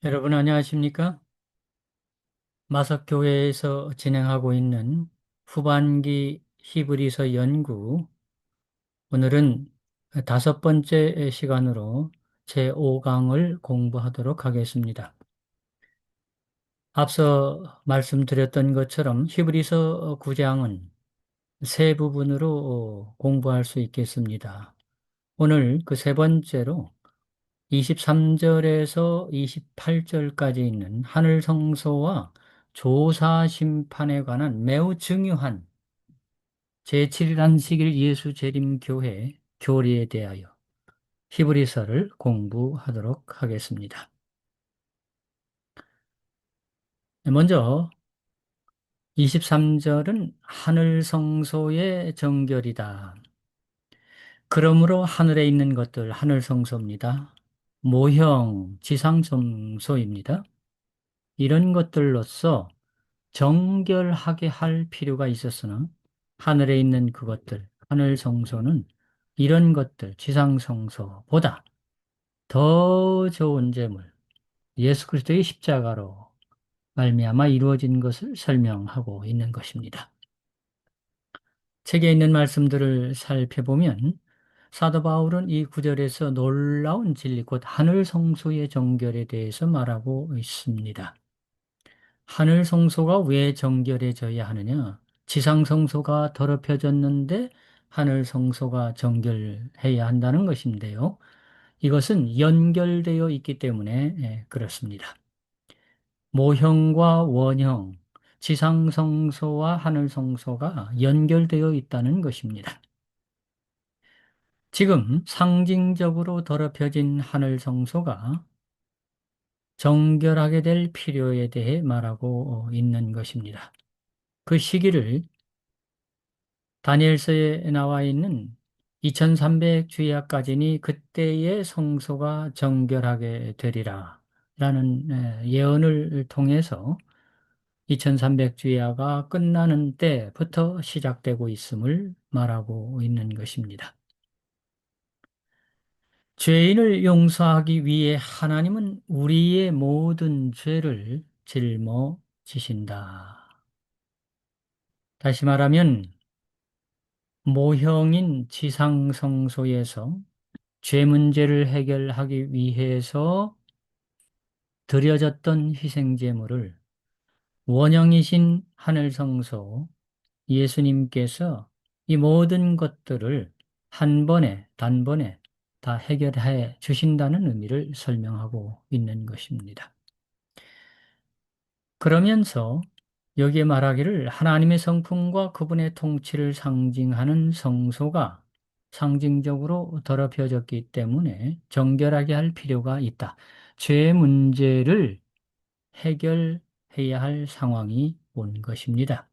여러분 안녕하십니까? 마석교회에서 진행하고 있는 후반기 히브리서 연구, 오늘은 다섯 번째 시간으로 제5강을 공부하도록 하겠습니다. 앞서 말씀드렸던 것처럼 히브리서 9장은 세 부분으로 공부할 수 있겠습니다. 오늘 그 세 번째로 23절에서 28절까지 있는 하늘 성소와 조사 심판에 관한 매우 중요한 제7일 안식일 예수 재림 교회 교리에 대하여 히브리서를 공부하도록 하겠습니다. 먼저 23절은 하늘 성소의 정결이다. 그러므로 하늘에 있는 것들 하늘 성소입니다. 모형 지상 성소입니다. 이런 것들로서 정결하게 할 필요가 있었으나 하늘에 있는 그것들, 하늘 성소는 이런 것들, 지상 성소보다 더 좋은 제물, 예수 그리스도의 십자가로 말미암아 이루어진 것을 설명하고 있는 것입니다. 책에 있는 말씀들을 살펴보면 사도 바울은 이 구절에서 놀라운 진리, 곧 하늘 성소의 정결에 대해서 말하고 있습니다. 하늘 성소가 왜 정결해져야 하느냐? 지상 성소가 더럽혀졌는데 하늘 성소가 정결해야 한다는 것인데요. 이것은 연결되어 있기 때문에 그렇습니다. 모형과 원형, 지상 성소와 하늘 성소가 연결되어 있다는 것입니다. 지금 상징적으로 더럽혀진 하늘 성소가 정결하게 될 필요에 대해 말하고 있는 것입니다. 그 시기를 다니엘서에 나와 있는 2300주야까지니 그때의 성소가 정결하게 되리라 라는 예언을 통해서 2300주야가 끝나는 때부터 시작되고 있음을 말하고 있는 것입니다. 죄인을 용서하기 위해 하나님은 우리의 모든 죄를 짊어지신다. 다시 말하면 모형인 지상성소에서 죄 문제를 해결하기 위해서 드려졌던 희생제물을 원형이신 하늘성소 예수님께서 이 모든 것들을 한 번에 단번에 다 해결해 주신다는 의미를 설명하고 있는 것입니다. 그러면서 여기에 말하기를 하나님의 성품과 그분의 통치를 상징하는 성소가 상징적으로 더럽혀졌기 때문에 정결하게 할 필요가 있다. 죄 문제를 해결해야 할 상황이 온 것입니다.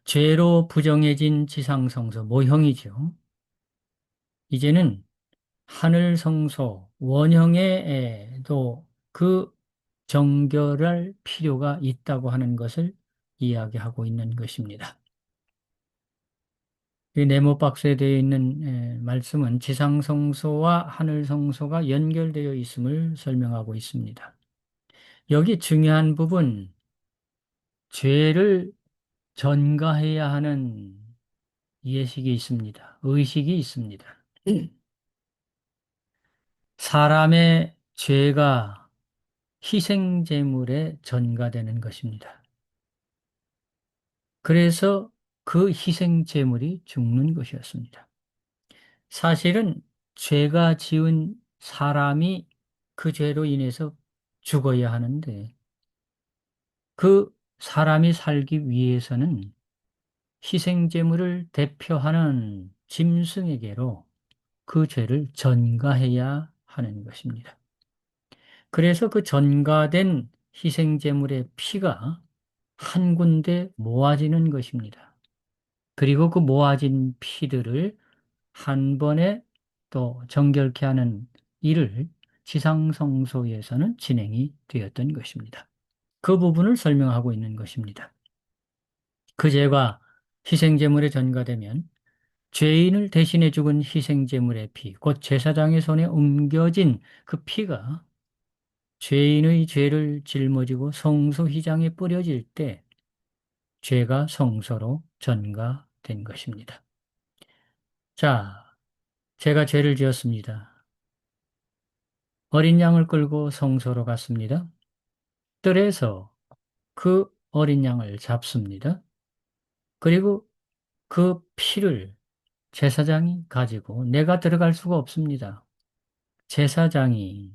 죄로 부정해진 지상성소, 모형이죠. 이제는 하늘성소, 원형에도 그 정결할 필요가 있다고 하는 것을 이야기하고 있는 것입니다. 이 네모 박스에 되어 있는 말씀은 지상성소와 하늘성소가 연결되어 있음을 설명하고 있습니다. 여기 중요한 부분, 죄를 전가해야 하는 예식이 있습니다. 의식이 있습니다. 사람의 죄가 희생제물에 전가되는 것입니다. 그래서 그 희생제물이 죽는 것이었습니다. 사실은 죄가 지은 사람이 그 죄로 인해서 죽어야 하는데 그 사람이 살기 위해서는 희생제물을 대표하는 짐승에게로 그 죄를 전가해야 하는 것입니다. 그래서 그 전가된 희생제물의 피가 한 군데 모아지는 것입니다. 그리고 그 모아진 피들을 한 번에 또 정결케 하는 일을 지상성소에서는 진행이 되었던 것입니다. 그 부분을 설명하고 있는 것입니다. 그 죄가 희생제물에 전가되면 죄인을 대신해 죽은 희생제물의 피, 곧 제사장의 손에 옮겨진 그 피가 죄인의 죄를 짊어지고 성소 휘장에 뿌려질 때 죄가 성소로 전가된 것입니다. 자, 제가 죄를 지었습니다. 어린 양을 끌고 성소로 갔습니다. 뜰에서 그 어린 양을 잡습니다. 그리고 그 피를 제사장이 가지고 내가 들어갈 수가 없습니다. 제사장이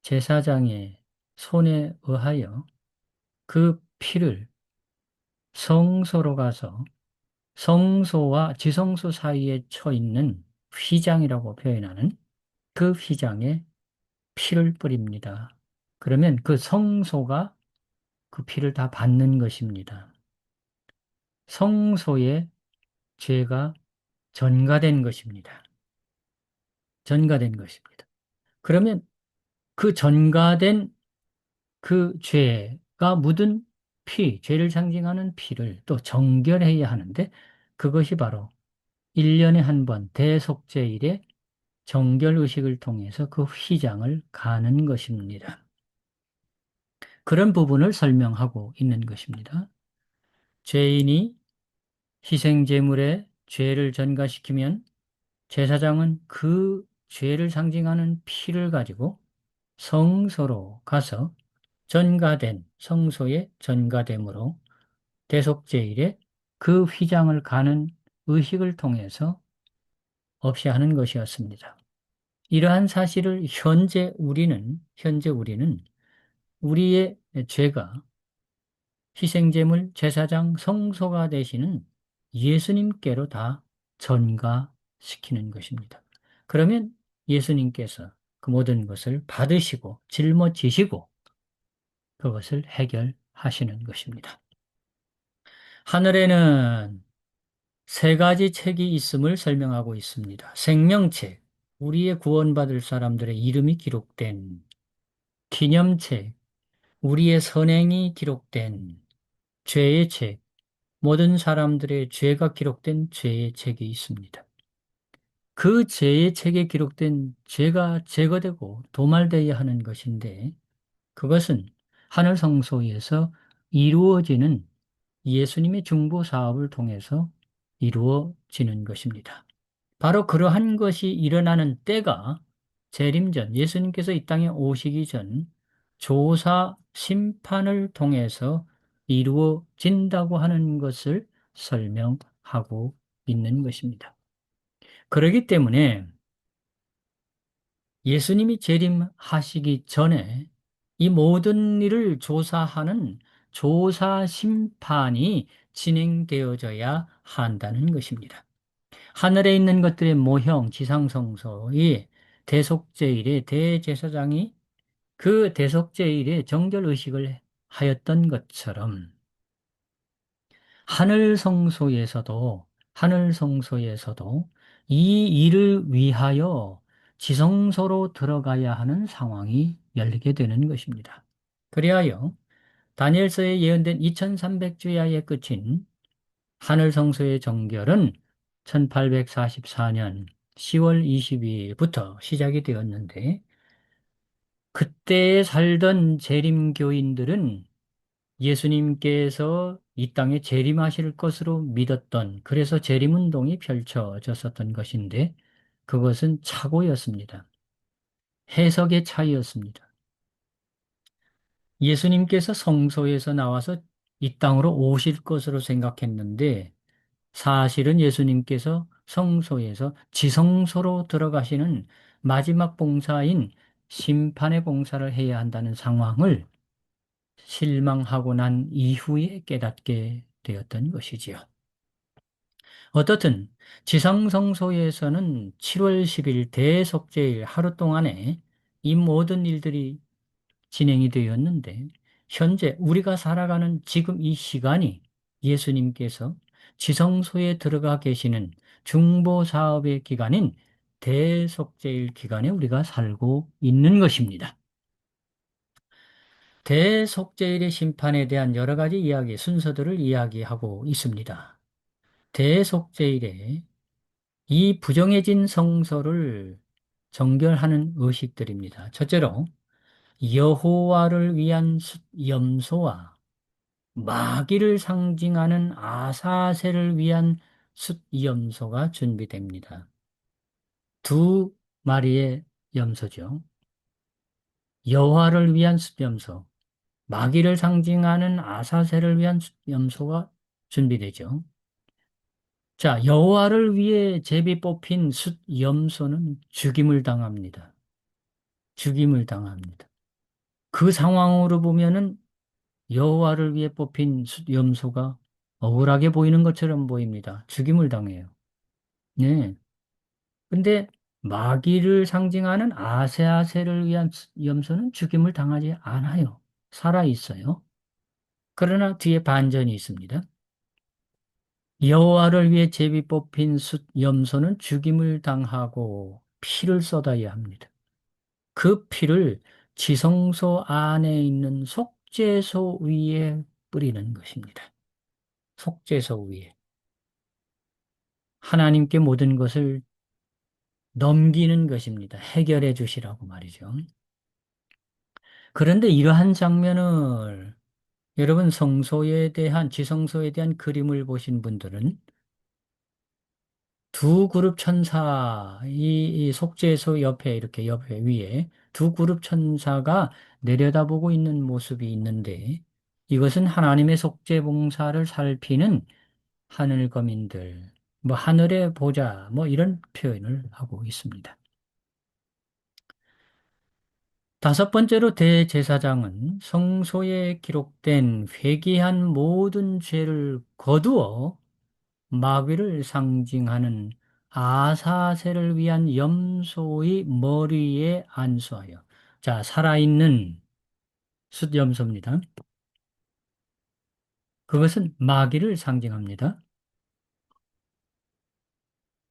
제사장의 손에 의하여 그 피를 성소로 가서 성소와 지성소 사이에 쳐 있는 휘장이라고 표현하는 그 휘장에 피를 뿌립니다. 그러면 그 성소가 그 피를 다 받는 것입니다. 성소에 죄가 전가된 것입니다. 전가된 것입니다. 그러면 그 전가된 그 죄가 묻은 피, 죄를 상징하는 피를 또 정결해야 하는데 그것이 바로 1년에 한 번 대속죄일에 정결의식을 통해서 그 휘장을 가는 것입니다. 그런 부분을 설명하고 있는 것입니다. 죄인이 희생제물에 죄를 전가시키면 제사장은 그 죄를 상징하는 피를 가지고 성소로 가서 전가된 성소에 전가됨으로 대속죄일에 그 휘장을 가는 의식을 통해서 없이 하는 것이었습니다. 이러한 사실을 현재 우리는 우리의 죄가 희생제물 제사장 성소가 되시는 예수님께로 다 전가시키는 것입니다. 그러면 예수님께서 그 모든 것을 받으시고 짊어지시고 그것을 해결하시는 것입니다. 하늘에는 세 가지 책이 있음을 설명하고 있습니다. 생명책, 우리의 구원받을 사람들의 이름이 기록된 기념책, 우리의 선행이 기록된 죄의 책, 모든 사람들의 죄가 기록된 죄의 책이 있습니다. 그 죄의 책에 기록된 죄가 제거되고 도말되어야 하는 것인데 그것은 하늘 성소에서 이루어지는 예수님의 중보 사업을 통해서 이루어지는 것입니다. 바로 그러한 것이 일어나는 때가 재림전, 예수님께서 이 땅에 오시기 전 조사 심판을 통해서 이루어진다고 하는 것을 설명하고 있는 것입니다. 그렇기 때문에 예수님이 재림하시기 전에 이 모든 일을 조사하는 조사 심판이 진행되어져야 한다는 것입니다. 하늘에 있는 것들의 모형, 지상성소의 대속죄일에 대제사장이 그 대속죄일에 정결의식을 하였던 것처럼 하늘성소에서도 이 일을 위하여 지성소로 들어가야 하는 상황이 열리게 되는 것입니다. 그리하여 다니엘서에 예언된 2300주야의 끝인 하늘성소의 정결은 1844년 10월 22일부터 시작이 되었는데 그때에 살던 재림교인들은 예수님께서 이 땅에 재림하실 것으로 믿었던 그래서 재림운동이 펼쳐졌었던 것인데 그것은 착오였습니다. 해석의 차이였습니다. 예수님께서 성소에서 나와서 이 땅으로 오실 것으로 생각했는데 사실은 예수님께서 성소에서 지성소로 들어가시는 마지막 봉사인 심판의 봉사를 해야 한다는 상황을 실망하고 난 이후에 깨닫게 되었던 것이지요. 어떻든 지상성소에서는 7월 10일 대속죄일 하루 동안에 이 모든 일들이 진행이 되었는데 현재 우리가 살아가는 지금 이 시간이 예수님께서 지성소에 들어가 계시는 중보사업의 기간인 대속죄일 기간에 우리가 살고 있는 것입니다. 대속죄일의 심판에 대한 여러 가지 이야기, 순서들을 이야기하고 있습니다. 대속죄일에 이 부정해진 성소를 정결하는 의식들입니다. 첫째로 여호와를 위한 숫염소와 마귀를 상징하는 아사셀을 위한 숫염소가 준비됩니다. 두 마리의 염소죠. 여호와를 위한 숫염소, 마귀를 상징하는 아사셀을 위한 숫염소가 준비되죠. 자, 여호와를 위해 제비 뽑힌 숫염소는 죽임을 당합니다. 죽임을 당합니다. 그 상황으로 보면은 여호와를 위해 뽑힌 숫염소가 억울하게 보이는 것처럼 보입니다. 죽임을 당해요. 네. 근데 마귀를 상징하는 아세아세를 위한 염소는 죽임을 당하지 않아요. 살아 있어요. 그러나 뒤에 반전이 있습니다. 여호와를 위해 제비 뽑힌 염소는 죽임을 당하고 피를 쏟아야 합니다. 그 피를 지성소 안에 있는 속죄소 위에 뿌리는 것입니다. 속죄소 위에. 하나님께 모든 것을 넘기는 것입니다. 해결해 주시라고 말이죠. 그런데 이러한 장면을 여러분 성소에 대한 지성소에 대한 그림을 보신 분들은 두 그룹 천사 이 속죄소 옆에 이렇게 옆에 위에 두 그룹 천사가 내려다보고 있는 모습이 있는데 이것은 하나님의 속죄 봉사를 살피는 하늘 거민들 뭐 하늘의 보좌 뭐 이런 표현을 하고 있습니다. 다섯 번째로 대제사장은 성소에 기록된 회개한 모든 죄를 거두어 마귀를 상징하는 아사셀을 위한 염소의 머리에 안수하여. 자, 살아있는 숫염소입니다. 그것은 마귀를 상징합니다.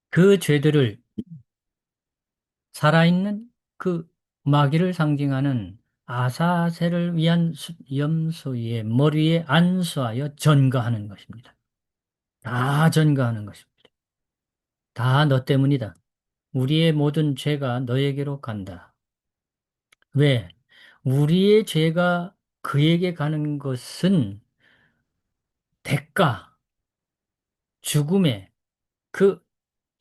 그 죄들을 살아있는 그 마귀를 상징하는 아사셀을 위한 숫염소의 머리에 안수하여 전가하는 것입니다. 다 전가하는 것입니다. 다 너 때문이다. 우리의 모든 죄가 너에게로 간다. 왜? 우리의 죄가 그에게 가는 것은 대가, 죽음의 그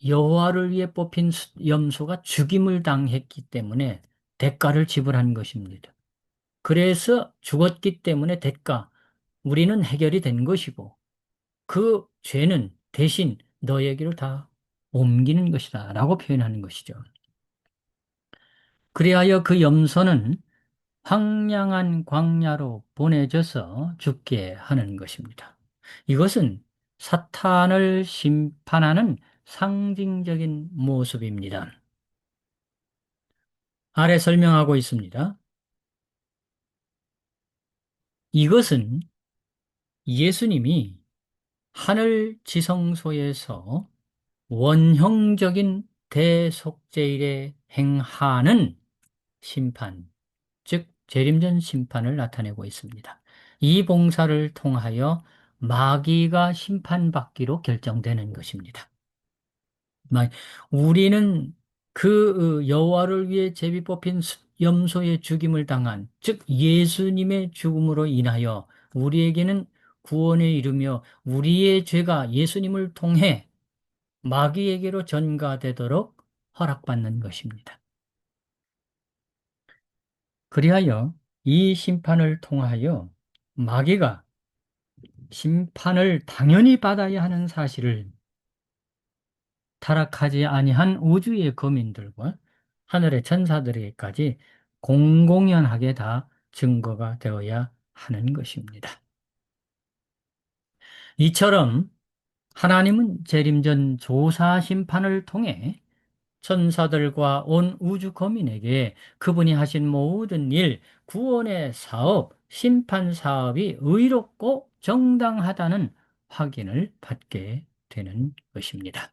여호와를 위해 뽑힌 염소가 죽임을 당했기 때문에 대가를 지불한 것입니다. 그래서 죽었기 때문에 대가, 우리는 해결이 된 것이고 그 죄는 대신 너에게로 다 옮기는 것이다 라고 표현하는 것이죠. 그리하여 그 염소는 황량한 광야로 보내져서 죽게 하는 것입니다. 이것은 사탄을 심판하는 상징적인 모습입니다. 아래 설명하고 있습니다. 이것은 예수님이 하늘 지성소에서 원형적인 대속죄일에 행하는 심판, 즉 재림전 심판을 나타내고 있습니다. 이 봉사를 통하여 마귀가 심판받기로 결정되는 것입니다. 우리는 그 여호와를 위해 제비 뽑힌 염소의 죽임을 당한 즉 예수님의 죽음으로 인하여 우리에게는 구원에 이르며 우리의 죄가 예수님을 통해 마귀에게로 전가되도록 허락받는 것입니다. 그리하여 이 심판을 통하여 마귀가 심판을 당연히 받아야 하는 사실을 타락하지 아니한 우주의 거민들과 하늘의 천사들에게까지 공공연하게 다 증거가 되어야 하는 것입니다. 이처럼 하나님은 재림전 조사 심판을 통해 천사들과 온 우주 거민에게 그분이 하신 모든 일, 구원의 사업, 심판 사업이 의롭고 정당하다는 확인을 받게 되는 것입니다.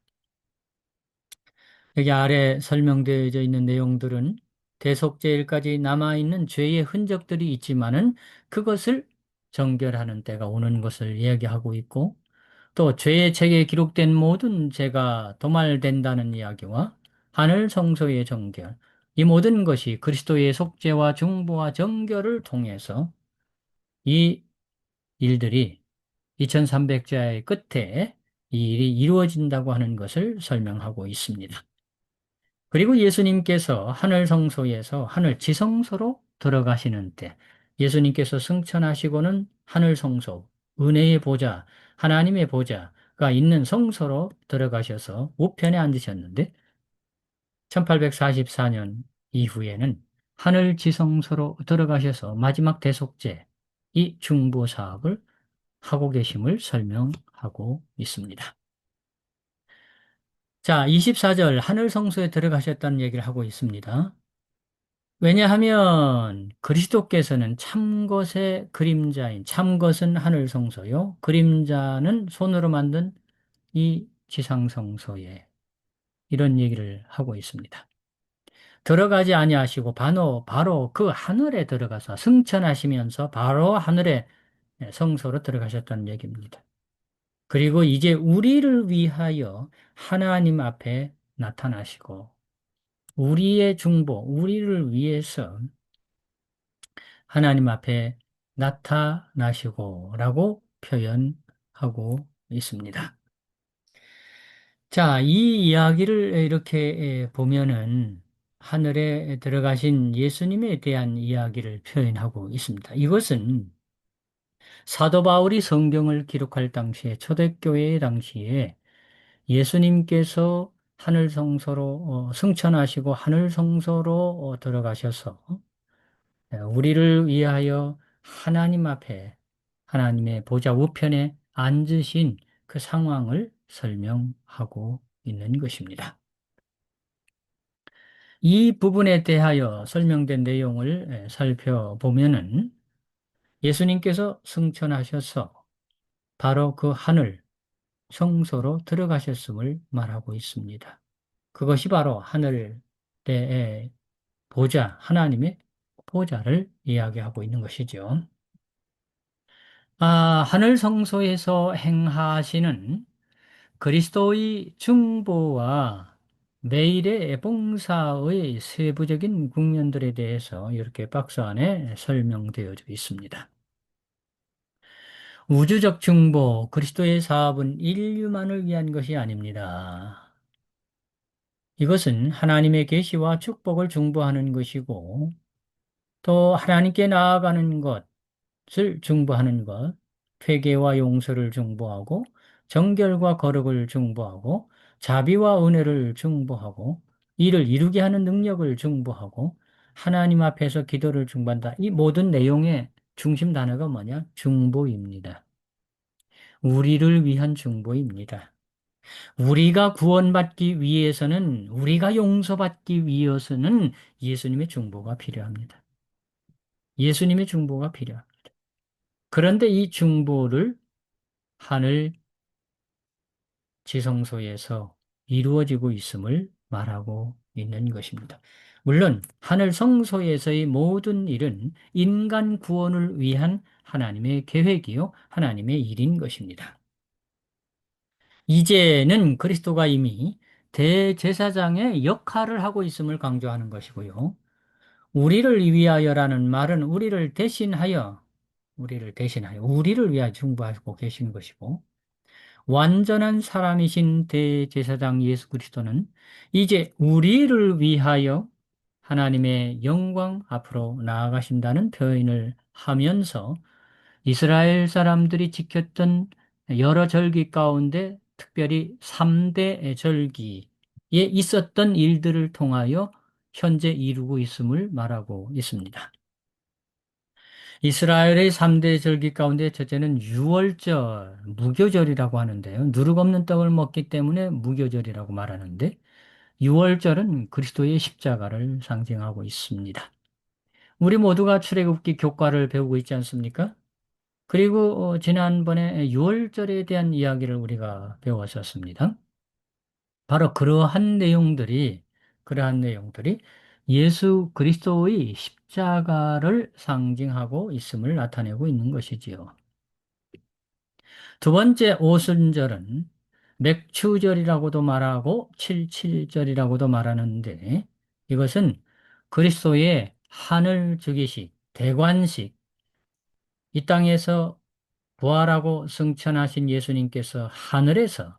여기 아래 설명되어져 있는 내용들은 대속죄일까지 남아있는 죄의 흔적들이 있지만은 그것을 정결하는 때가 오는 것을 이야기하고 있고 또 죄의 책에 기록된 모든 죄가 도말된다는 이야기와 하늘 성소의 정결, 이 모든 것이 그리스도의 속죄와 중보와 정결을 통해서 이 일들이 2300자의 끝에 이 일이 이루어진다고 하는 것을 설명하고 있습니다. 그리고 예수님께서 하늘 성소에서 하늘 지성소로 들어가시는 때 예수님께서 승천하시고는 하늘 성소, 은혜의 보좌, 하나님의 보좌가 있는 성소로 들어가셔서 우편에 앉으셨는데 1844년 이후에는 하늘 지성소로 들어가셔서 마지막 대속죄, 이 중보 사업을 하고 계심을 설명하고 있습니다. 자, 24절 하늘 성소에 들어가셨다는 얘기를 하고 있습니다. 왜냐하면 그리스도께서는 참것의 그림자인 참것은 하늘 성소요. 그림자는 손으로 만든 이 지상 성소에 이런 얘기를 하고 있습니다. 들어가지 아니하시고 바로 그 하늘에 들어가서 승천하시면서 바로 하늘에 성소로 들어가셨다는 얘기입니다. 그리고 이제 우리를 위하여 하나님 앞에 나타나시고 우리의 중보, 우리를 위해서 하나님 앞에 나타나시고 라고 표현하고 있습니다. 자, 이 이야기를 이렇게 보면은 하늘에 들어가신 예수님에 대한 이야기를 표현하고 있습니다. 이것은 사도 바울이 성경을 기록할 당시에 초대교회 당시에 예수님께서 하늘 성소로 승천하시고 하늘 성소로 들어가셔서 우리를 위하여 하나님 앞에 하나님의 보좌 우편에 앉으신 그 상황을 설명하고 있는 것입니다. 이 부분에 대하여 설명된 내용을 살펴보면은 예수님께서 승천하셔서 바로 그 하늘 성소로 들어가셨음을 말하고 있습니다. 그것이 바로 하늘의 보좌, 하나님의 보좌를 이야기하고 있는 것이죠. 하늘 성소에서 행하시는 그리스도의 중보와 매일의 봉사의 세부적인 국면들에 대해서 이렇게 박스 안에 설명되어 있습니다. 우주적 중보, 그리스도의 사업은 인류만을 위한 것이 아닙니다. 이것은 하나님의 계시와 축복을 중보하는 것이고 또 하나님께 나아가는 것을 중보하는 것, 회개와 용서를 중보하고 정결과 거룩을 중보하고 자비와 은혜를 중보하고 이를 이루게 하는 능력을 중보하고 하나님 앞에서 기도를 중보한다. 이 모든 내용의 중심 단어가 뭐냐? 중보입니다. 우리를 위한 중보입니다. 우리가 구원받기 위해서는 우리가 용서받기 위해서는 예수님의 중보가 필요합니다. 예수님의 중보가 필요합니다. 그런데 이 중보를 하늘 지성소에서 이루어지고 있음을 말하고 있는 것입니다. 물론 하늘 성소에서의 모든 일은 인간 구원을 위한 하나님의 계획이요 하나님의 일인 것입니다. 이제는 그리스도가 이미 대제사장의 역할을 하고 있음을 강조하는 것이고요. 우리를 위하여라는 말은 우리를 위하여 중보하고 계신 것이고 완전한 사람이신 대제사장 예수 그리스도는 이제 우리를 위하여 하나님의 영광 앞으로 나아가신다는 표현을 하면서 이스라엘 사람들이 지켰던 여러 절기 가운데 특별히 3대 절기에 있었던 일들을 통하여 현재 이루고 있음을 말하고 있습니다. 이스라엘의 3대 절기 가운데 첫째는 유월절, 무교절이라고 하는데요. 누룩 없는 떡을 먹기 때문에 무교절이라고 말하는데 유월절은 그리스도의 십자가를 상징하고 있습니다. 우리 모두가 출애굽기 교과를 배우고 있지 않습니까? 그리고 지난번에 유월절에 대한 이야기를 우리가 배웠었습니다. 바로 그러한 내용들이 예수 그리스도의 십자가를 상징하고 있음을 나타내고 있는 것이지요. 두 번째 오순절은 맥추절이라고도 말하고 칠칠절이라고도 말하는데 이것은 그리스도의 하늘 주기식, 대관식, 이 땅에서 부활하고 승천하신 예수님께서 하늘에서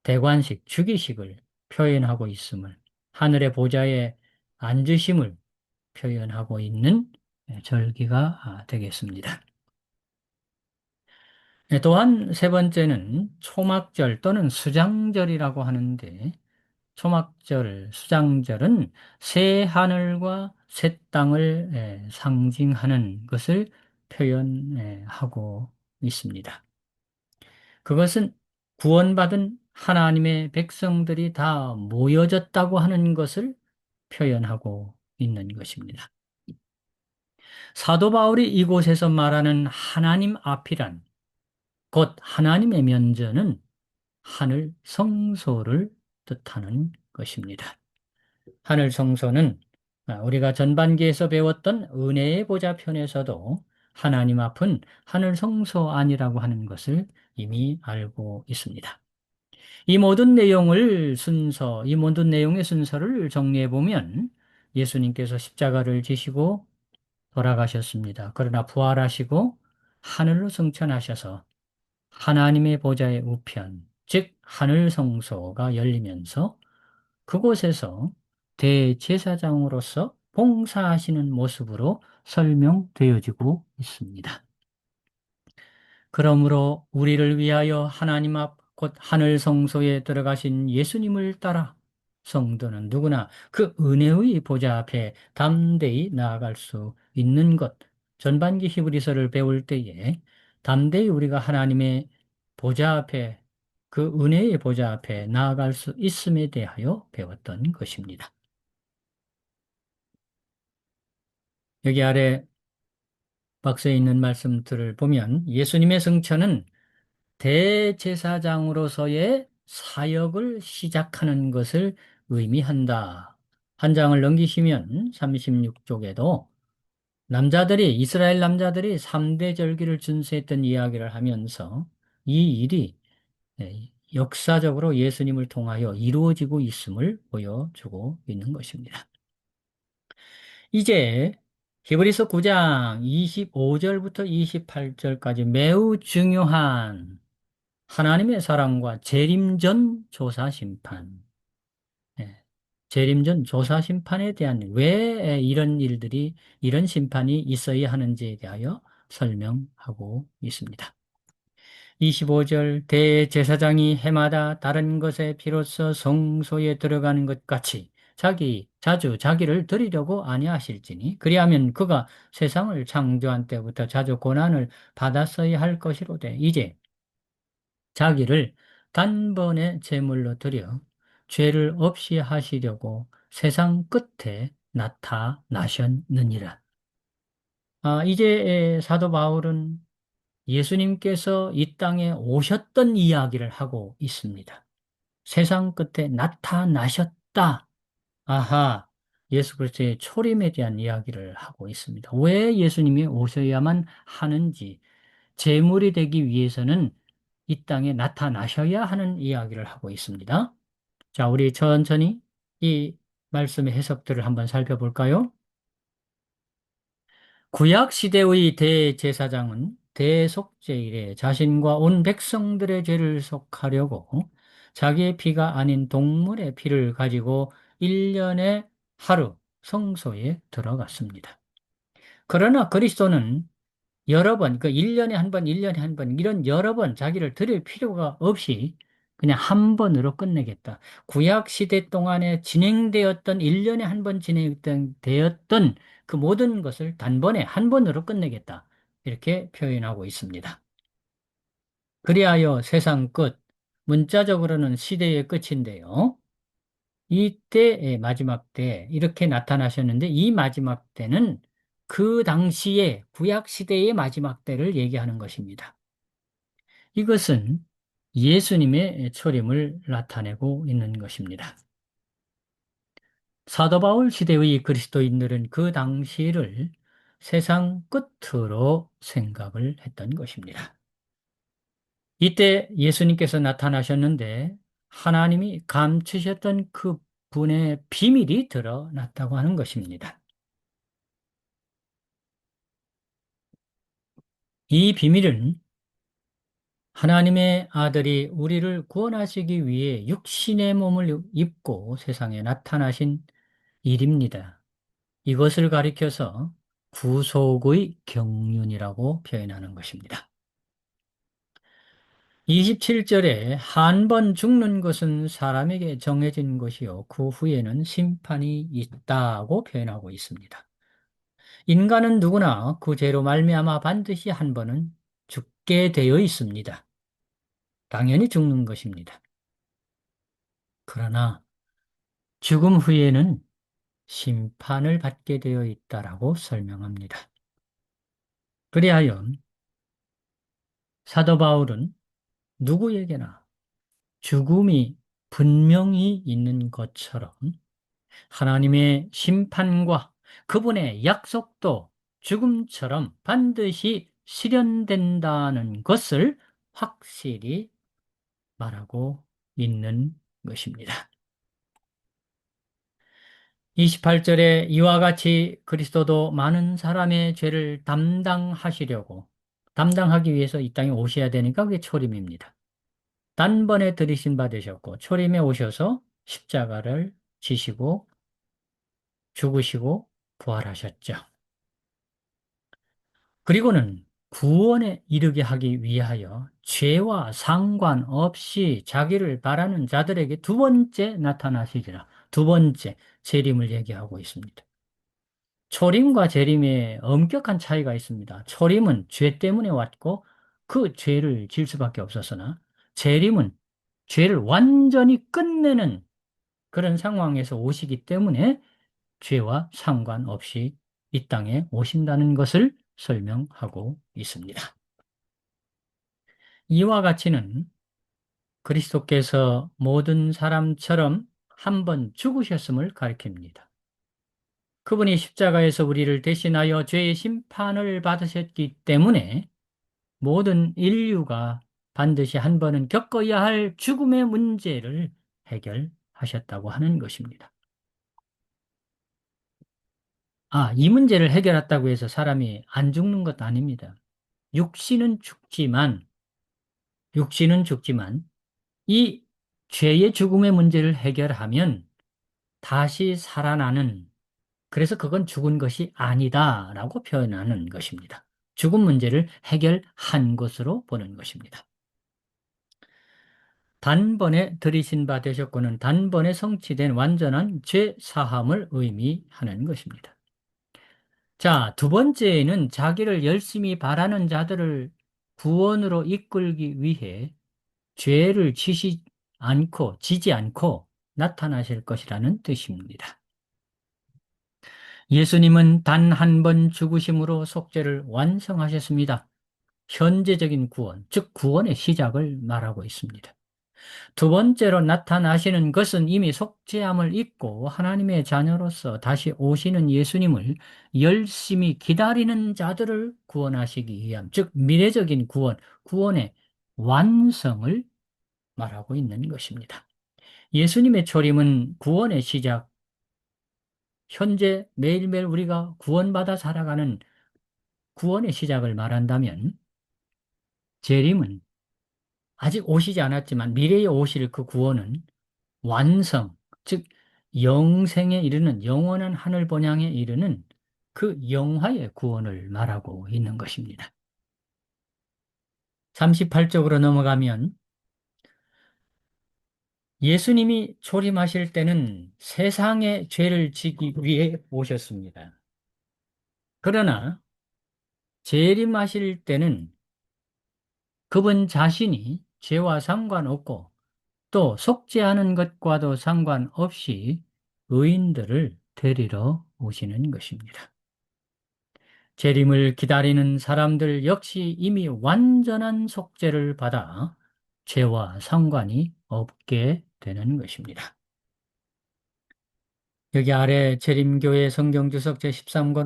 대관식, 주기식을 표현하고 있음을, 하늘의 보좌에 앉으심을 표현하고 있는 절기가 되겠습니다. 또한 세 번째는 초막절 또는 수장절이라고 하는데, 수장절은 새 하늘과 새 땅을 상징하는 것을 표현하고 있습니다. 그것은 구원받은 하나님의 백성들이 다 모여졌다고 하는 것을 표현하고 있는 것입니다. 사도 바울이 이곳에서 말하는 하나님 앞이란, 곧 하나님의 면전은 하늘 성소를 뜻하는 것입니다. 하늘 성소는 우리가 전반기에서 배웠던 은혜의 보좌편에서도 하나님 앞은 하늘 성소 아니라고 하는 것을 이미 알고 있습니다. 이 모든 내용의 순서를 정리해 보면 예수님께서 십자가를 지시고 돌아가셨습니다. 그러나 부활하시고 하늘로 승천하셔서 하나님의 보좌의 우편, 즉 하늘 성소가 열리면서 그곳에서 대제사장으로서 봉사하시는 모습으로 설명되어지고 있습니다. 그러므로 우리를 위하여 하나님 앞 곧 하늘 성소에 들어가신 예수님을 따라 성도는 누구나 그 은혜의 보좌 앞에 담대히 나아갈 수 있는 것. 전반기 히브리서를 배울 때에 담대히 우리가 하나님의 보좌 앞에, 그 은혜의 보좌 앞에 나아갈 수 있음에 대하여 배웠던 것입니다. 여기 아래 박스에 있는 말씀들을 보면 예수님의 승천은 대제사장으로서의 사역을 시작하는 것을 의미한다. 한 장을 넘기시면 36쪽에도 이스라엘 남자들이 3대 절기를 준수했던 이야기를 하면서 이 일이 역사적으로 예수님을 통하여 이루어지고 있음을 보여주고 있는 것입니다. 이제 히브리서 9장 25절부터 28절까지 매우 중요한 하나님의 사랑과 재림전 조사 심판, 재림전 조사 심판에 대한 왜 이런 심판이 있어야 하는지에 대하여 설명하고 있습니다. 25절 대제사장이 해마다 다른 것에 비로소 성소에 들어가는 것 같이 자주 자기를 드리려고 아니하실지니 그리하면 그가 세상을 창조한 때부터 자주 고난을 받았어야 할 것이로되 이제 자기를 단번에 제물로 드려 죄를 없이 하시려고 세상 끝에 나타나셨느니라. 이제 사도 바울은 예수님께서 이 땅에 오셨던 이야기를 하고 있습니다. 세상 끝에 나타나셨다. 아하, 예수 그리스도의 초림에 대한 이야기를 하고 있습니다. 왜 예수님이 오셔야만 하는지, 제물이 되기 위해서는 이 땅에 나타나셔야 하는 이야기를 하고 있습니다. 자, 우리 천천히 이 말씀의 해석들을 한번 살펴볼까요? 구약 시대의 대제사장은 대속죄 이래 자신과 온 백성들의 죄를 속하려고 자기의 피가 아닌 동물의 피를 가지고 1년에 하루 성소에 들어갔습니다. 그러나 그리스도는 여러 번, 1년에 한 번, 1년에 한 번, 이런 여러 번 자기를 드릴 필요가 없이 그냥 한 번으로 끝내겠다. 구약 시대 동안에 진행되었던, 1년에 한 번 되었던 그 모든 것을 단번에 한 번으로 끝내겠다. 이렇게 표현하고 있습니다. 그리하여 세상 끝, 문자적으로는 시대의 끝인데요. 이때의 마지막 때, 이렇게 나타나셨는데, 이 마지막 때는 그 당시에 구약 시대의 마지막 때를 얘기하는 것입니다. 이것은 예수님의 초림을 나타내고 있는 것입니다. 사도 바울 시대의 그리스도인들은 그 당시를 세상 끝으로 생각을 했던 것입니다. 이때 예수님께서 나타나셨는데 하나님이 감추셨던 그 분의 비밀이 드러났다고 하는 것입니다. 이 비밀은 하나님의 아들이 우리를 구원하시기 위해 육신의 몸을 입고 세상에 나타나신 일입니다. 이것을 가리켜서 구속의 경륜이라고 표현하는 것입니다. 27절에 한 번 죽는 것은 사람에게 정해진 것이요 그 후에는 심판이 있다고 표현하고 있습니다. 인간은 누구나 그 죄로 말미암아 반드시 한 번은 죽게 되어 있습니다. 당연히 죽는 것입니다. 그러나 죽음 후에는 심판을 받게 되어 있다라고 설명합니다. 그리하여 사도 바울은 누구에게나 죽음이 분명히 있는 것처럼 하나님의 심판과 그분의 약속도 죽음처럼 반드시 실현된다는 것을 확실히 말하고 있는 것입니다. 28절에 이와 같이 그리스도도 많은 사람의 죄를 담당하기 위해서 이 땅에 오셔야 되니까 그게 초림입니다. 단번에 들이신 바 되셨고 초림에 오셔서 십자가를 지시고 죽으시고 부활하셨죠. 그리고는 구원에 이르게 하기 위하여 죄와 상관없이 자기를 바라는 자들에게 두 번째 나타나시리라. 두 번째 재림을 얘기하고 있습니다. 초림과 재림에 엄격한 차이가 있습니다. 초림은 죄 때문에 왔고 그 죄를 질 수밖에 없었으나 재림은 죄를 완전히 끝내는 그런 상황에서 오시기 때문에 죄와 상관없이 이 땅에 오신다는 것을 설명하고 있습니다. 이와 같이는 그리스도께서 모든 사람처럼 한 번 죽으셨음을 가리킵니다. 그분이 십자가에서 우리를 대신하여 죄의 심판을 받으셨기 때문에 모든 인류가 반드시 한 번은 겪어야 할 죽음의 문제를 해결하셨다고 하는 것입니다. 이 문제를 해결했다고 해서 사람이 안 죽는 것도 아닙니다. 육신은 죽지만, 육신은 죽지만, 이 죄의 죽음의 문제를 해결하면 다시 살아나는, 그래서 그건 죽은 것이 아니다라고 표현하는 것입니다. 죽음 문제를 해결한 것으로 보는 것입니다. 단번에 들이신 바 되셨고는 단번에 성취된 완전한 죄 사함을 의미하는 것입니다. 자, 두 번째는 자기를 열심히 바라는 자들을 구원으로 이끌기 위해 죄를 지지 않고 나타나실 것이라는 뜻입니다. 예수님은 단 한 번 죽으심으로 속죄를 완성하셨습니다. 현재적인 구원, 즉 구원의 시작을 말하고 있습니다. 두 번째로 나타나시는 것은 이미 속죄함을 입고 하나님의 자녀로서 다시 오시는 예수님을 열심히 기다리는 자들을 구원하시기 위함, 즉 미래적인 구원, 구원의 완성을 말하고 있는 것입니다. 예수님의 초림은 구원의 시작, 현재 매일매일 우리가 구원받아 살아가는 구원의 시작을 말한다면 재림은 아직 오시지 않았지만 미래에 오실 그 구원은 완성, 즉 영생에 이르는 영원한 하늘 번향에 이르는 그 영화의 구원을 말하고 있는 것입니다. 38쪽으로 넘어가면 예수님이 초림하실 때는 세상의 죄를 지기 위해 오셨습니다. 그러나 재림하실 때는 그분 자신이 죄와 상관없고 또 속죄하는 것과도 상관없이 의인들을 데리러 오시는 것입니다. 재림을 기다리는 사람들 역시 이미 완전한 속죄를 받아 죄와 상관이 없게 되는 것입니다. 여기 아래 재림교회 성경주석 제13권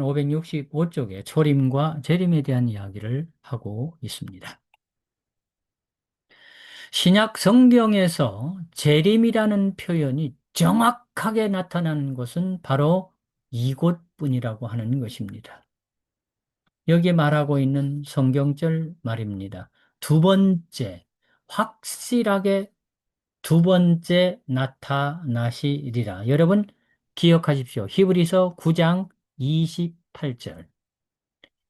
565쪽에 초림과 재림에 대한 이야기를 하고 있습니다. 신약 성경에서 재림이라는 표현이 정확하게 나타나는 곳은 바로 이곳뿐이라고 하는 것입니다. 여기 말하고 있는 성경절 말입니다. 두 번째, 확실하게 두 번째 나타나시리라. 여러분 기억하십시오. 히브리서 9장 28절.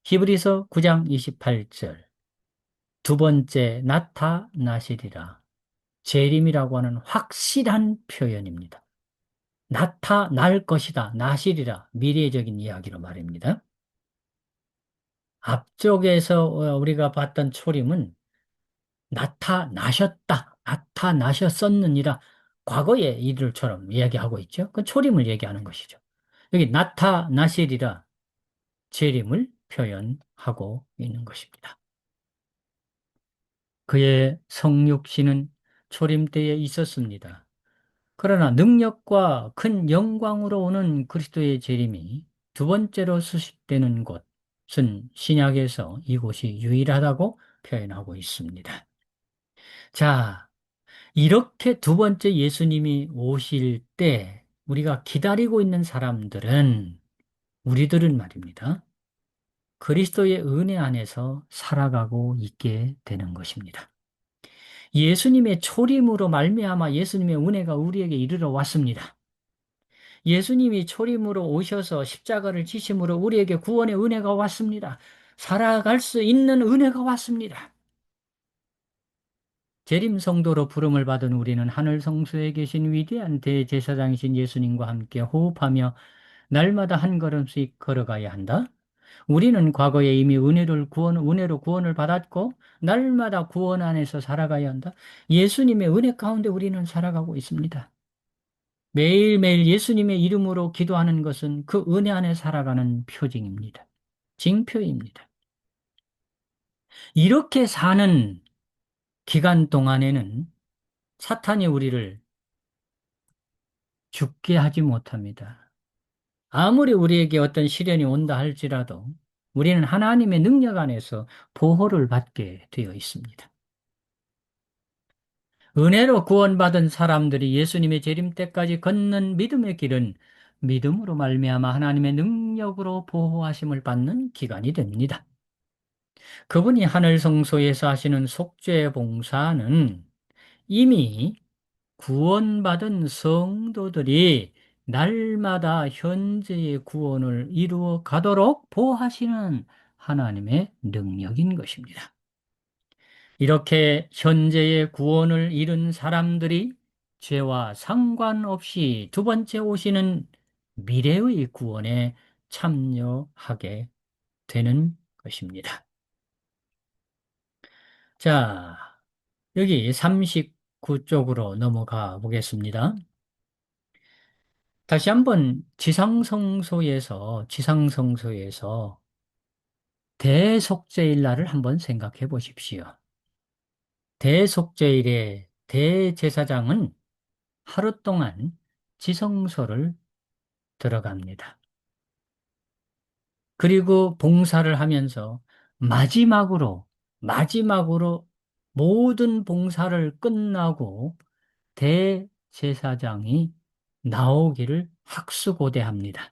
히브리서 9장 28절. 두 번째 나타나시리라. 재림이라고 하는 확실한 표현입니다. 나타날 것이다. 나시리라. 미래적인 이야기로 말입니다. 앞쪽에서 우리가 봤던 초림은 나타나셨다. 나타나셨었느니라. 과거의 일들처럼 이야기하고 있죠. 그 초림을 얘기하는 것이죠. 여기 나타나시리라. 재림을 표현하고 있는 것입니다. 그의 성육신은 초림 때에 있었습니다. 그러나 능력과 큰 영광으로 오는 그리스도의 재림이 두 번째로 수식되는 곳은 신약에서 이곳이 유일하다고 표현하고 있습니다. 자, 이렇게 두 번째 예수님이 오실 때 우리가 기다리고 있는 사람들은 우리들은 말입니다. 그리스도의 은혜 안에서 살아가고 있게 되는 것입니다. 예수님의 초림으로 말미암아 예수님의 은혜가 우리에게 이르러 왔습니다. 예수님이 초림으로 오셔서 십자가를 지심으로 우리에게 구원의 은혜가 왔습니다. 살아갈 수 있는 은혜가 왔습니다. 재림 성도로 부름을 받은 우리는 하늘 성소에 계신 위대한 대제사장이신 예수님과 함께 호흡하며 날마다 한 걸음씩 걸어가야 한다. 우리는 과거에 이미 은혜로 구원을 받았고 날마다 구원 안에서 살아가야 한다. 예수님의 은혜 가운데 우리는 살아가고 있습니다. 매일매일 예수님의 이름으로 기도하는 것은 그 은혜 안에 살아가는 표징입니다. 징표입니다. 이렇게 사는 기간 동안에는 사탄이 우리를 죽게 하지 못합니다. 아무리 우리에게 어떤 시련이 온다 할지라도 우리는 하나님의 능력 안에서 보호를 받게 되어 있습니다. 은혜로 구원받은 사람들이 예수님의 재림 때까지 걷는 믿음의 길은 믿음으로 말미암아 하나님의 능력으로 보호하심을 받는 기간이 됩니다. 그분이 하늘 성소에서 하시는 속죄 봉사는 이미 구원받은 성도들이 날마다 현재의 구원을 이루어 가도록 보호하시는 하나님의 능력인 것입니다. 이렇게 현재의 구원을 이룬 사람들이 죄와 상관없이 두 번째 오시는 미래의 구원에 참여하게 되는 것입니다. 자, 여기 39쪽으로 넘어가 보겠습니다. 다시 한번 지상성소에서 대속죄일 날을 한번 생각해 보십시오. 대속죄일에 대제사장은 하루 동안 지성소를 들어갑니다. 그리고 봉사를 하면서 마지막으로 모든 봉사를 끝나고 대제사장이 나오기를 학수고대합니다.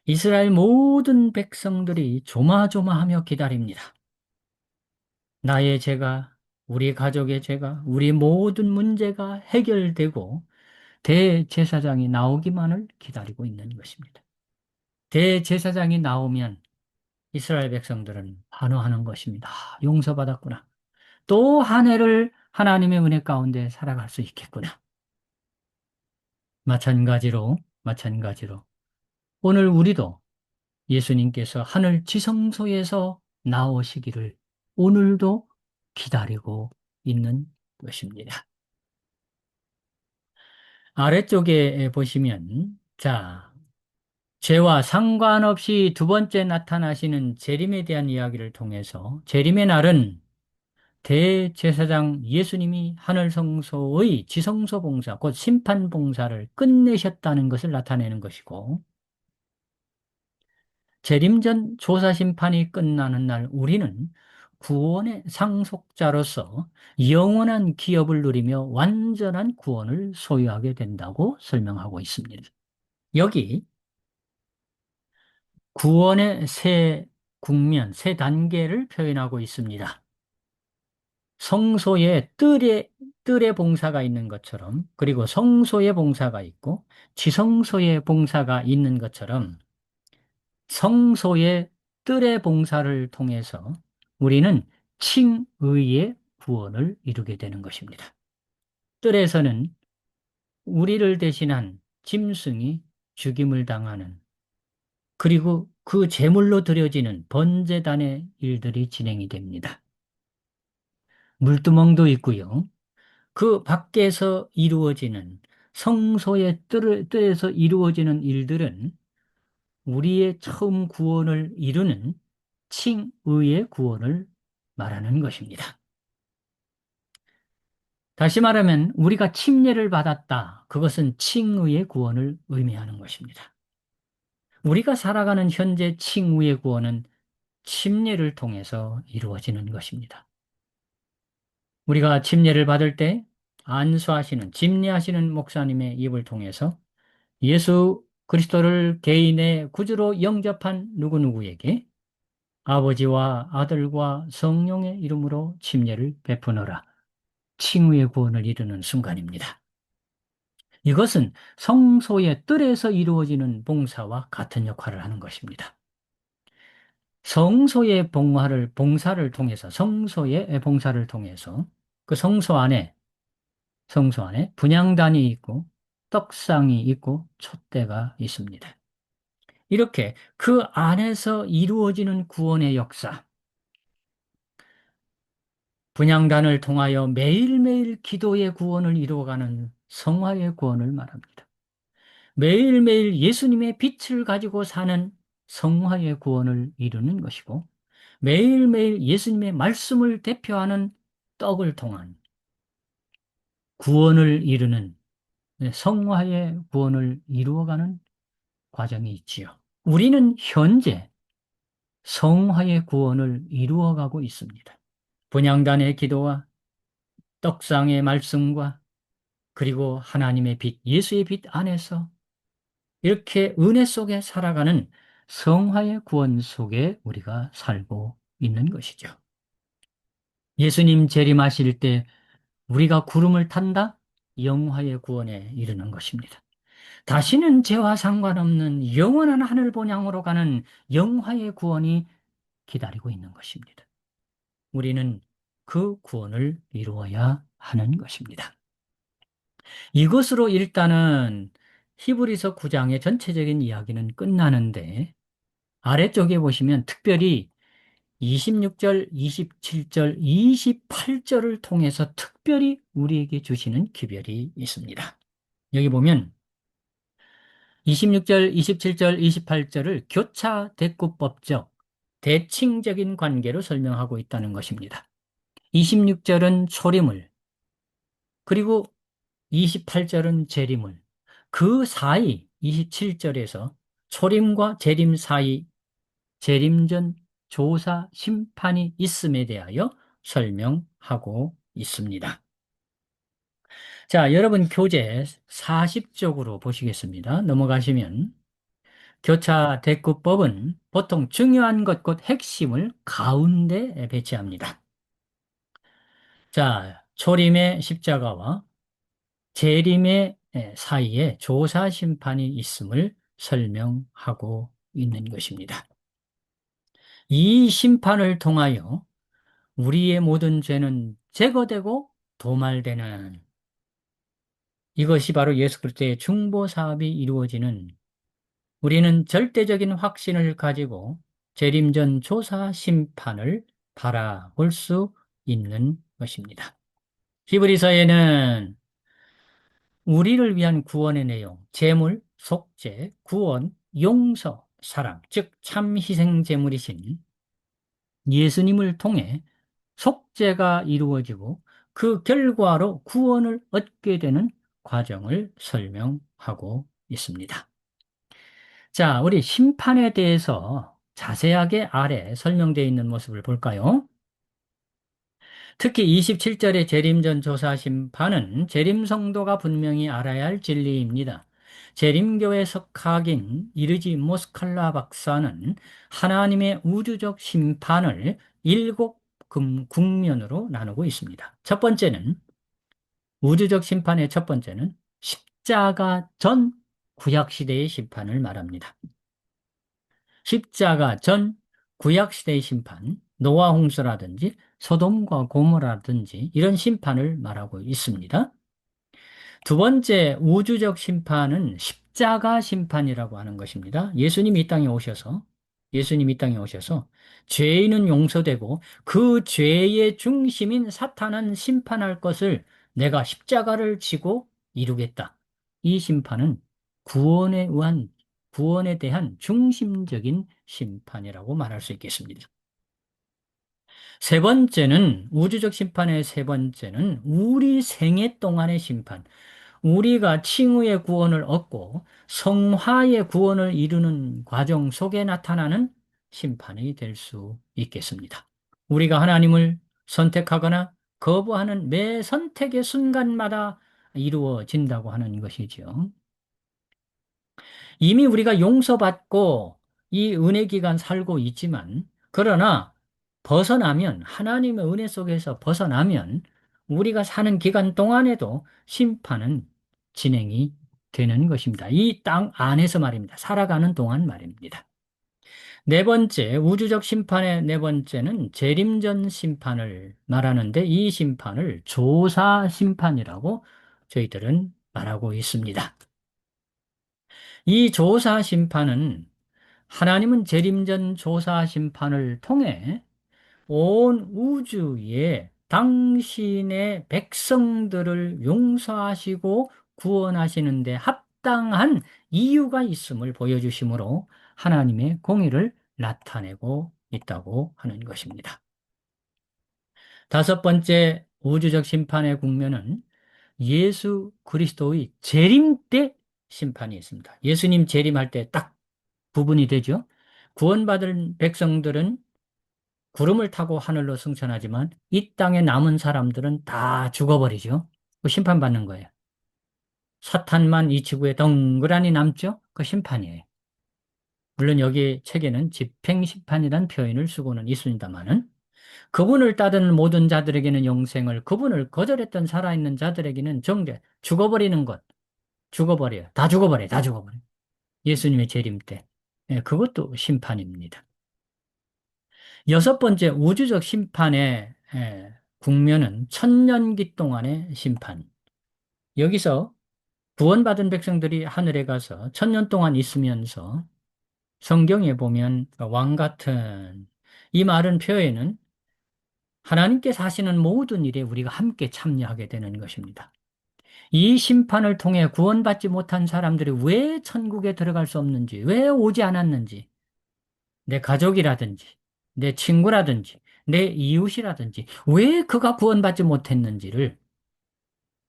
이스라엘 모든 백성들이 조마조마하며 기다립니다. 나의 죄가, 우리 가족의 죄가, 우리 모든 문제가 해결되고 대제사장이 나오기만을 기다리고 있는 것입니다. 대제사장이 나오면 이스라엘 백성들은 환호하는 것입니다. 용서받았구나. 또 한 해를 하나님의 은혜 가운데 살아갈 수 있겠구나. 마찬가지로 오늘 우리도 예수님께서 하늘 지성소에서 나오시기를 오늘도 기다리고 있는 것입니다. 아래쪽에 보시면 죄와 상관없이 두 번째 나타나시는 재림에 대한 이야기를 통해서 재림의 날은 대제사장 예수님이 하늘 성소의 지성소 봉사, 곧 심판 봉사를 끝내셨다는 것을 나타내는 것이고, 재림 전 조사 심판이 끝나는 날 우리는 구원의 상속자로서 영원한 기업을 누리며 완전한 구원을 소유하게 된다고 설명하고 있습니다. 여기 구원의 세 국면, 세 단계를 표현하고 있습니다. 성소에 뜰의 봉사가 있는 것처럼, 그리고 성소의 봉사가 있고, 지성소의 봉사가 있는 것처럼, 성소의 뜰의 봉사를 통해서 우리는 칭의의 구원을 이루게 되는 것입니다. 뜰에서는 우리를 대신한 짐승이 죽임을 당하는, 그리고 그 제물로 드려지는 번제단의 일들이 진행이 됩니다. 물두멍도 있고요. 그 밖에서 이루어지는 성소의 뜰에서 이루어지는 일들은 우리의 처음 구원을 이루는 칭의의 구원을 말하는 것입니다. 다시 말하면 우리가 침례를 받았다. 그것은 칭의의 구원을 의미하는 것입니다. 우리가 살아가는 현재 칭의의 구원은 침례를 통해서 이루어지는 것입니다. 우리가 침례를 받을 때 안수하시는, 침례하시는 목사님의 입을 통해서 예수 그리스도를 개인의 구주로 영접한 누구누구에게 아버지와 아들과 성령의 이름으로 침례를 베푸노라. 칭의의 구원을 이루는 순간입니다. 이것은 성소의 뜰에서 이루어지는 봉사와 같은 역할을 하는 것입니다. 봉사를 통해서, 성소의 봉사를 통해서 그 성소 안에 분향단이 있고 떡상이 있고 촛대가 있습니다. 이렇게 그 안에서 이루어지는 구원의 역사, 분향단을 통하여 매일매일 기도의 구원을 이루어가는 성화의 구원을 말합니다. 매일매일 예수님의 빛을 가지고 사는 성화의 구원을 이루는 것이고, 매일매일 예수님의 말씀을 대표하는 떡을 통한 구원을 이루는 성화의 구원을 이루어가는 과정이 있지요. 우리는 현재 성화의 구원을 이루어가고 있습니다. 분향단의 기도와 떡상의 말씀과 그리고 하나님의 빛, 예수의 빛 안에서 이렇게 은혜 속에 살아가는 성화의 구원 속에 우리가 살고 있는 것이죠. 예수님 재림하실 때 우리가 구름을 탄다? 영화의 구원에 이르는 것입니다. 다시는 죄와 상관없는 영원한 하늘 본향으로 가는 영화의 구원이 기다리고 있는 것입니다. 우리는 그 구원을 이루어야 하는 것입니다. 이것으로 일단은 히브리서 9장의 전체적인 이야기는 끝나는데, 아래쪽에 보시면 특별히 26절, 27절, 28절을 통해서 특별히 우리에게 주시는 기별이 있습니다. 여기 보면 26절, 27절, 28절을 교차 대꾸법적, 대칭적인 관계로 설명하고 있다는 것입니다. 26절은 초림을, 그리고 28절은 재림을, 그 사이 27절에서 초림과 재림 사이 재림 전 조사 심판이 있음에 대하여 설명하고 있습니다. 자, 여러분 교재 40쪽으로 보시겠습니다. 넘어가시면 교차 대꾸법은 보통 중요한 것, 곧 핵심을 가운데 배치합니다. 자, 초림의 십자가와 재림의 사이에 조사 심판이 있음을 설명하고 있는 것입니다. 이 심판을 통하여 우리의 모든 죄는 제거되고 도말되는, 이것이 바로 예수 그리스도의 중보 사업이 이루어지는, 우리는 절대적인 확신을 가지고 재림전 조사 심판을 바라볼 수 있는 것입니다. 히브리서에는 우리를 위한 구원의 내용, 제물, 속죄, 구원, 용서, 사랑, 즉 참 희생 제물이신 예수님을 통해 속죄가 이루어지고 그 결과로 구원을 얻게 되는 과정을 설명하고 있습니다. 자, 우리 심판에 대해서 자세하게 아래 설명되어 있는 모습을 볼까요? 특히 27절의 재림전 조사 심판은 재림 성도가 분명히 알아야 할 진리입니다. 재림교의 석학인 이르지 모스칼라 박사는 하나님의 우주적 심판을 일곱 국면으로 나누고 있습니다. 첫 번째는 우주적 심판의 첫 번째는 십자가 전 구약시대의 심판을 말합니다. 십자가 전 구약시대의 심판, 노아 홍수라든지 소돔과 고모라든지 이런 심판을 말하고 있습니다. 두 번째 우주적 심판은 십자가 심판이라고 하는 것입니다. 예수님이 이 땅에 오셔서 죄인은 용서되고 그 죄의 중심인 사탄은 심판할 것을 내가 십자가를 지고 이루겠다. 이 심판은 구원에 의한, 구원에 대한 중심적인 심판이라고 말할 수 있겠습니다. 세 번째는, 우주적 심판의 세 번째는 우리 생애 동안의 심판. 우리가 칭의의 구원을 얻고 성화의 구원을 이루는 과정 속에 나타나는 심판이 될 수 있겠습니다. 우리가 하나님을 선택하거나 거부하는 매 선택의 순간마다 이루어진다고 하는 것이죠. 이미 우리가 용서받고 이 은혜 기간 살고 있지만, 그러나 벗어나면, 하나님의 은혜 속에서 벗어나면 우리가 사는 기간 동안에도 심판은 진행이 되는 것입니다. 이 땅 안에서 말입니다. 살아가는 동안 말입니다. 네 번째, 우주적 심판의 네 번째는 재림전 심판을 말하는데, 이 심판을 조사 심판이라고 저희들은 말하고 있습니다. 이 조사 심판은, 하나님은 재림전 조사 심판을 통해 온 우주에 당신의 백성들을 용서하시고 구원하시는 데 합당한 이유가 있음을 보여주심으로 하나님의 공의를 나타내고 있다고 하는 것입니다. 다섯 번째 우주적 심판의 국면은 예수 그리스도의 재림 때 심판이 있습니다. 예수님 재림할 때 딱 구분이 되죠. 구원받은 백성들은 구름을 타고 하늘로 승천하지만 이 땅에 남은 사람들은 다 죽어버리죠. 그 심판받는 거예요. 사탄만 이 지구에 덩그러니 남죠? 그 심판이에요. 물론 여기 책에는 집행심판이라는 표현을 쓰고는 있습니다만은, 그분을 따르는 모든 자들에게는 영생을, 그분을 거절했던 살아있는 자들에게는 정죄, 죽어버리는 것, 죽어버려요. 다 죽어버려요. 다 죽어버려요. 예수님의 재림 때. 예, 그것도 심판입니다. 여섯 번째 우주적 심판의 국면은 천년기 동안의 심판. 여기서 구원받은 백성들이 하늘에 가서 천년 동안 있으면서, 성경에 보면 왕 같은, 이 말은 표현은 하나님께서 하시는 모든 일에 우리가 함께 참여하게 되는 것입니다. 이 심판을 통해 구원받지 못한 사람들이 왜 천국에 들어갈 수 없는지, 왜 오지 않았는지, 내 가족이라든지, 내 친구라든지, 내 이웃이라든지, 왜 그가 구원받지 못했는지를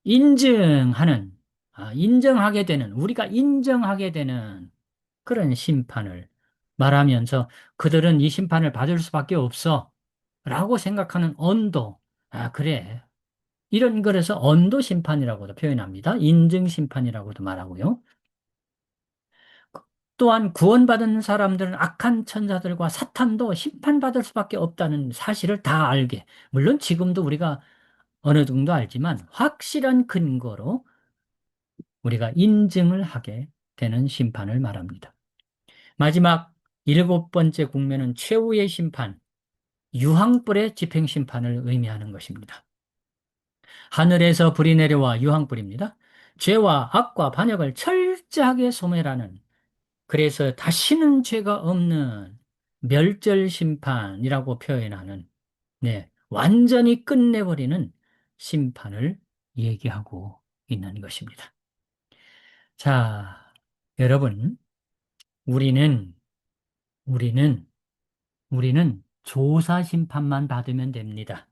인증하는, 인정하게 되는, 우리가 인정하게 되는 그런 심판을 말하면서, 그들은 이 심판을 받을 수밖에 없어 라고 생각하는 언도, 그래. 이런 거에서 언도 심판이라고도 표현합니다. 인증 심판이라고도 말하고요. 또한 구원받은 사람들은 악한 천사들과 사탄도 심판받을 수밖에 없다는 사실을 다 알게. 물론 지금도 우리가 어느 정도 알지만 확실한 근거로 우리가 인증을 하게 되는 심판을 말합니다. 마지막 일곱 번째 국면은 최후의 심판, 유황불의 집행심판을 의미하는 것입니다. 하늘에서 불이 내려와, 유황불입니다. 죄와 악과 반역을 철저하게 소멸하는, 그래서 다시는 죄가 없는 멸절 심판이라고 표현하는, 완전히 끝내버리는 심판을 얘기하고 있는 것입니다. 자, 여러분, 우리는, 우리는, 우리는 조사 심판만 받으면 됩니다.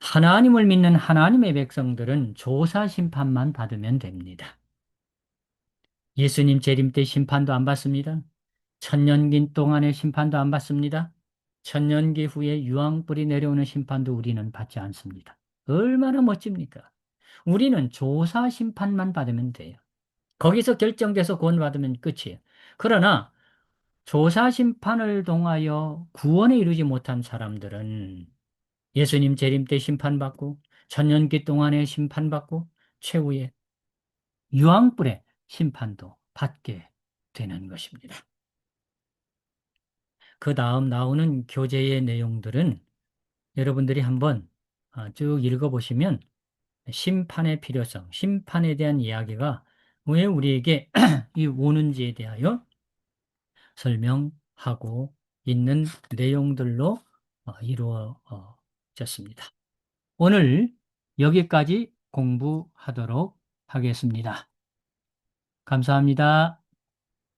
하나님을 믿는 하나님의 백성들은 조사 심판만 받으면 됩니다. 예수님 재림 때 심판도 안 받습니다. 천년긴 동안의 심판도 안 받습니다. 천년기 후에 유황불이 내려오는 심판도 우리는 받지 않습니다. 얼마나 멋집니까? 우리는 조사 심판만 받으면 돼요. 거기서 결정돼서 구원받으면 끝이에요. 그러나 조사 심판을 통하여 구원에 이르지 못한 사람들은 예수님 재림 때 심판받고 천년기 동안에 심판받고 최후의 유황불의 심판도 받게 되는 것입니다. 그 다음 나오는 교재의 내용들은 여러분들이 한번 쭉 읽어보시면 심판의 필요성, 심판에 대한 이야기가 왜 우리에게 이 오는지에 대하여 설명하고 있는 내용들로 이루어졌습니다. 오늘 여기까지 공부하도록 하겠습니다. 감사합니다.